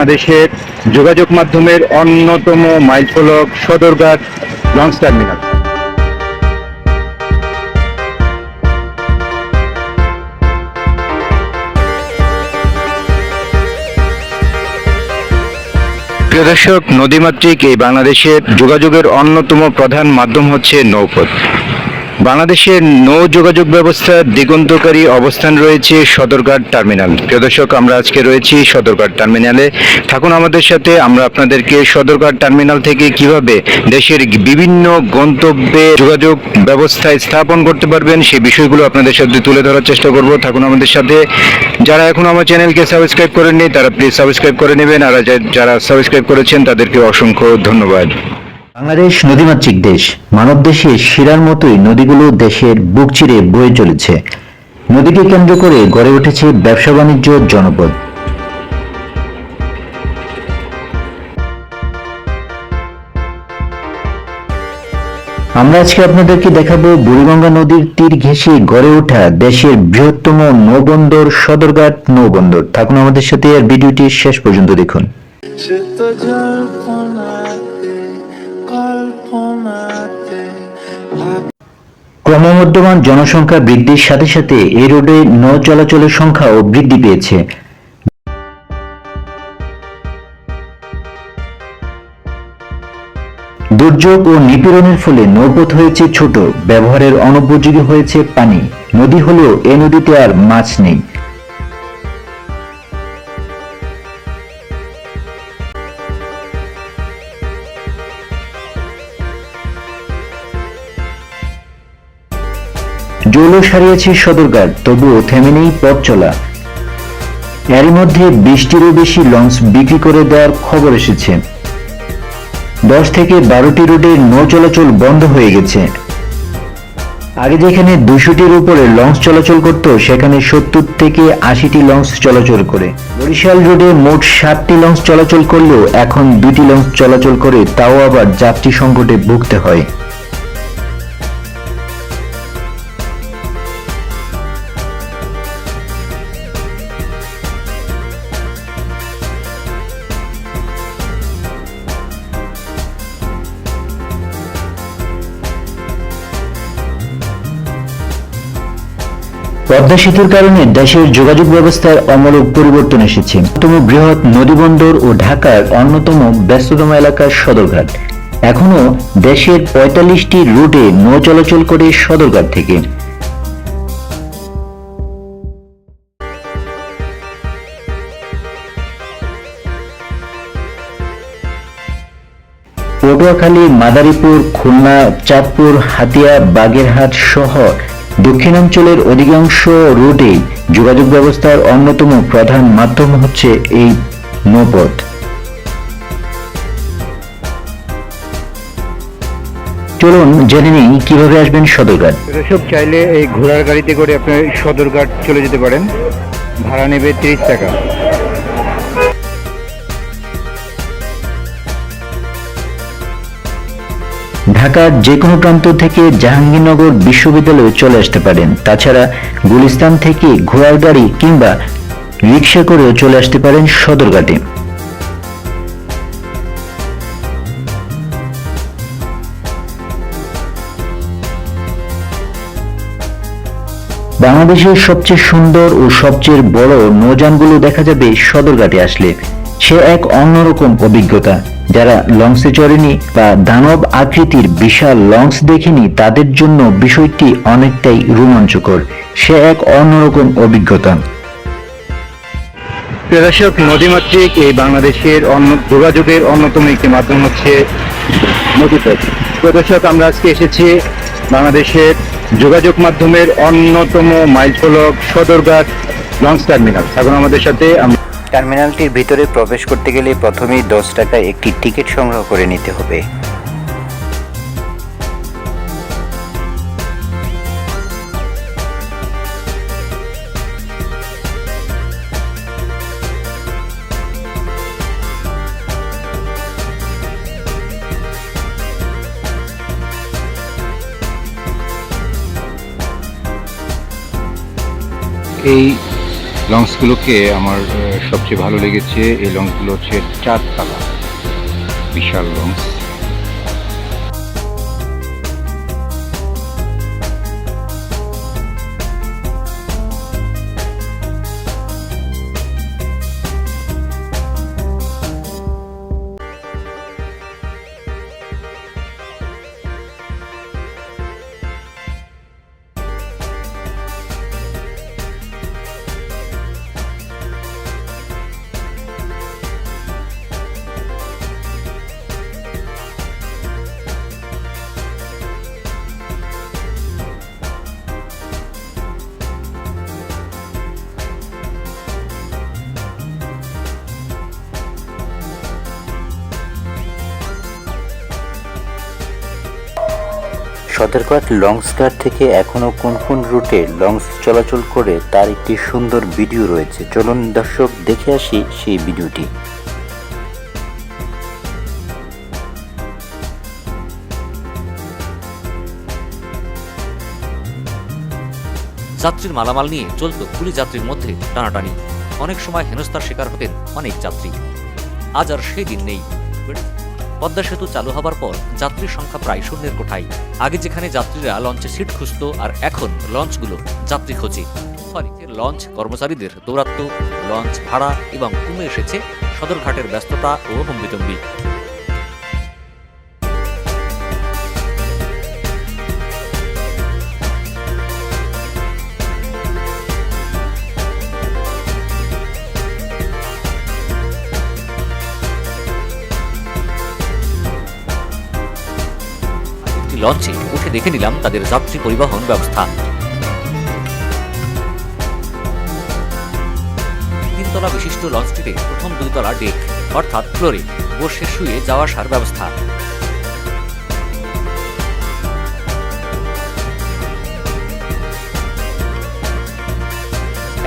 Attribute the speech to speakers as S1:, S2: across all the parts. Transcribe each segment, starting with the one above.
S1: বাংলাদেশের যোগাযোগ মাধ্যমের অন্যতম মাইলফলক সদরঘাট লঞ্চ টার্মিনাল। প্রিয় দর্শক, নদীমাতৃক এই বাংলাদেশের যোগাযোগের অন্যতম প্রধান মাধ্যম হচ্ছে নৌপথ। বাংলাদেশের নৌ যোগাযোগ ব্যবস্থার দিগন্তকারী অবস্থান রয়েছে সদরঘাট টার্মিনাল। প্রিয় দর্শক, আমরা আজকে রয়েছি সদরঘাট টার্মিনালে। থাকুন আমাদের সাথে, আমরা আপনাদেরকে সদরঘাট টার্মিনাল থেকে কিভাবে দেশের বিভিন্ন গন্তব্যে যোগাযোগ ব্যবস্থা স্থাপন করতে পারবেন সেই বিষয়গুলো আপনাদের সাথে তুলে ধরার চেষ্টা করব। থাকুন আমাদের সাথে। যারা এখন আমার চ্যানেলকে সাবস্ক্রাইব করেননি তারা প্লিজ সাবস্ক্রাইব করে নেবেন, আর যারা সাবস্ক্রাইব করেছেন তাদেরকে অসংখ্য ধন্যবাদ।
S2: বাংলাদেশ নদীমাতৃক দেশ। মানব দেশের শিরার মতোই নদীগুলো দেশের বুক চিরে বয়ে চলেছে। নদীকে কেন্দ্র করে গড়ে উঠেছে ব্যবসা বাণিজ্য জনপদ। আমরা আজকে আপনাদেরকে দেখাবো বুড়িগঙ্গা নদীর তীর ঘেঁষে গড়ে ওঠা দেশের বৃহত্তম নৌবন্দর সদরঘাট নৌবন্দর। থাকুন আমাদের সাথে, আর ভিডিওটি শেষ পর্যন্ত দেখুন। ক্রমবর্ধমান জনসংখ্যা বৃদ্ধির সাথে সাথে এই রোডে নৌ চলাচলের সংখ্যাও বৃদ্ধি পেয়েছে। দুর্যোগ ও নিপীড়নের ফলে নৌপথ হয়েছে ছোট, ব্যবহারের অনুপযোগী হয়েছে পানি। নদী হলেও এ নদীতে আর মাছ নেই। জৌলুস হারিয়েছে সদরঘাট, তবুও থেমে নেই পথ চলা। এরই মধ্যে 20টিরও বেশি লঞ্চ বিক্রি করে দেওয়ার খবর এসেছে। 10 থেকে 12টি রোডে নৌ চলাচল বন্ধ হয়ে গেছে। আগে যেখানে 200টির উপরে লঞ্চ চলাচল করত, সেখানে 70 থেকে 80টি লঞ্চ চলাচল করে। বরিশাল রোডে মোট 7টি লঞ্চ চলাচল করলেও এখন 2টি লঞ্চ চলাচল করে, তাও আবার যাত্রী সংকটে ভুগতে হয়। পদ্মা সেতুর কারণে দেশের যোগাযোগ ব্যবস্থার অমূলক পরিবর্তন এসেছে। অন্যতম বৃহৎ নদীবন্দর ও ঢাকার অন্যতম ব্যস্ততম এলাকা সদরঘাট। এখনো দেশের 45টি রুটে নৌ চলাচল করে সদরঘাট থেকে। পটুয়াখালী, মাদারীপুর, খুলনা, চাঁদপুর, হাতিয়া, বাগেরহাট সহ দক্ষিণাঞ্চলের অধিকাংশ রুটে যোগাযোগ ব্যবস্থার অন্যতম প্রধান মাধ্যম হচ্ছে এই নৌপথ। চলুন জেনে নিই কিভাবে আসবেন সদরঘাট।
S1: দর্শক, চাইলে এই ঘোড়ার গাড়িতে করে আপনি সদরঘাট চলে যেতে পারেন। ভাড়া নেবে 30 টাকা।
S2: ঢাকার যে কোনো প্রান্ত থেকে জাহাঙ্গীরনগর বিশ্ববিদ্যালয়ে চলে আসতে পারেন। তাছাড়া গুলিস্তান থেকে ঘোড়ার গাড়ি কিংবা রিক্সা করেও চলে আসতে পারেন সদরঘাটে। বাংলাদেশের সবচেয়ে সুন্দর ও সবচেয়ে বড় নৌযানগুলো দেখা যাবে সদরঘাটে আসলে। সে এক অন্যরকম অভিজ্ঞতা। যারা লঞ্চে চড়েনি বা দানব আকৃতির বিশাল লঞ্চ দেখেনি, তাদের জন্য বিষয়টি অনেকটাই রোমাঞ্চকর। সে এক অন্যরকম অভিজ্ঞতা।
S1: প্রিয় দর্শক, নদীমাতৃক এই বাংলাদেশের যোগাযোগের অন্যতম একটি মাধ্যম হচ্ছে নদীপথ। প্রিয় দর্শক, আমরা আজকে এসেছি বাংলাদেশের যোগাযোগ মাধ্যমের অন্যতম মাইলফলক সদরঘাট লঞ্চ টার্মিনাল। এখন আমাদের সাথে।
S2: টার্মিনালটির ভিতরে প্রবেশ করতে গেলে প্রথমেই 10 টাকায় একটি টিকিট সংগ্রহ করে নিতে হবে।
S1: এই লঞ্চগুলোকে আমার সবচেয়ে ভালো লেগেছে, এই লঞ্চগুলো হচ্ছে 4 তলা বিশাল লঞ্চ।
S2: সদরঘাট লঞ্চ ঘাট থেকে এখনো কোন কোন রুটে লঞ্চ চলাচল করে তার একটি সুন্দর ভিডিও রয়েছে। চলুন দর্শক দেখে আসি সেই ভিডিওটি।
S3: যাত্রীর মালামাল নিয়ে চলত কুলি যাত্রীর মধ্যে টানাটানি, অনেক সময় হেনস্থার শিকার হতেন অনেক যাত্রী। আজ আর সেই দিন নেই। পদ্মা সেতু চালু হবার পর যাত্রীর সংখ্যা প্রায় শূন্যের কোঠায়। আগে যেখানে যাত্রীরা লঞ্চে সিট খুঁজত, আর এখন লঞ্চগুলো যাত্রী খোঁজে। ফলে লঞ্চ কর্মচারীদের দৌরাত্ম্য, লঞ্চ ভাড়া এবং কমে এসেছে সদরঘাটের ব্যস্ততা ও হম্বিতম্বি। লঞ্চে উঠে দেখে নিলাম তাদের যাত্রী পরিবহন ব্যবস্থা। তিনতলা বিশিষ্ট লঞ্চটিতে প্রথম 2 তলা ডেক অর্থাৎ ফ্লোরে বসে শুয়ে যাওয়া আসার ব্যবস্থা।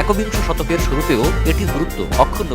S3: একবিংশ শতকের শুরুতেও এটির গুরুত্ব অক্ষুণ্ণ।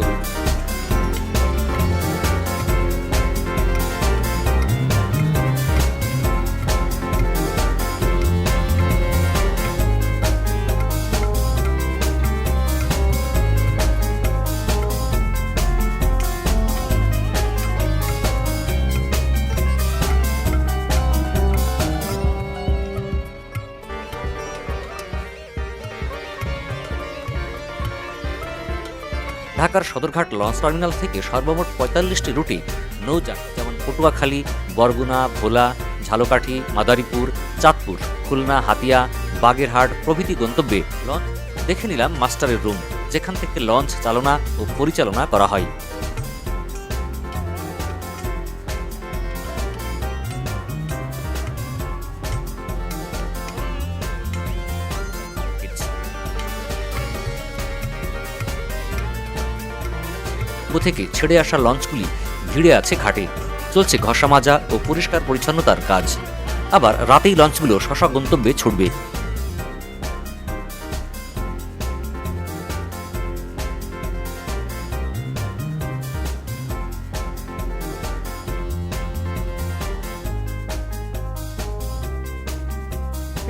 S3: ঢাকার সদরঘাট লঞ্চ টার্মিনাল থেকে সর্বমোট ৪৫টি রুটে নৌযান, যেমন পটুয়াখালী, বরগুনা, ভোলা, ঝালকাঠি, মাদারীপুর, চাঁদপুর, খুলনা, হাতিয়া, বাগেরহাট প্রভৃতি গন্তব্যে লঞ্চ। দেখে নিলাম মাস্টারের রুম, যেখান থেকে লঞ্চ চালনা ও পরিচালনা করা হয়। থেকে ছেড়ে আসা লঞ্চগুলি ভিড়ে আছে ঘাটে, চলছে ঘষা মাজা ও পরিষ্কার পরিচ্ছন্নতার কাজ। আবার রাতেই লঞ্চগুলো স্ব গন্তব্যে ছুটবে।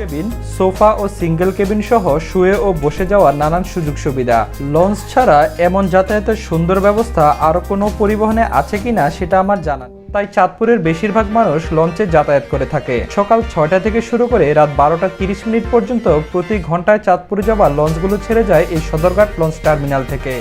S4: কেবিন, সোফা ও সিঙ্গেল কেবিন সহ শুয়ে ও বসে যাওয়ার নানান সুযোগ সুবিধা। লঞ্চ ছাড়া এমন যাতায়াতের সুন্দর ব্যবস্থা আরও কোনো পরিবহনে আছে কিনা সেটা আমার জানা নেই। তাই চাঁদপুরের বেশিরভাগ মানুষ লঞ্চে যাতায়াত করে থাকে। সকাল 6টা থেকে শুরু করে রাত 12টা 30 পর্যন্ত প্রতি ঘন্টায় চাঁদপুরে যাওয়া লঞ্চগুলো ছেড়ে যায় এই সদরঘাট লঞ্চ টার্মিনাল থেকে।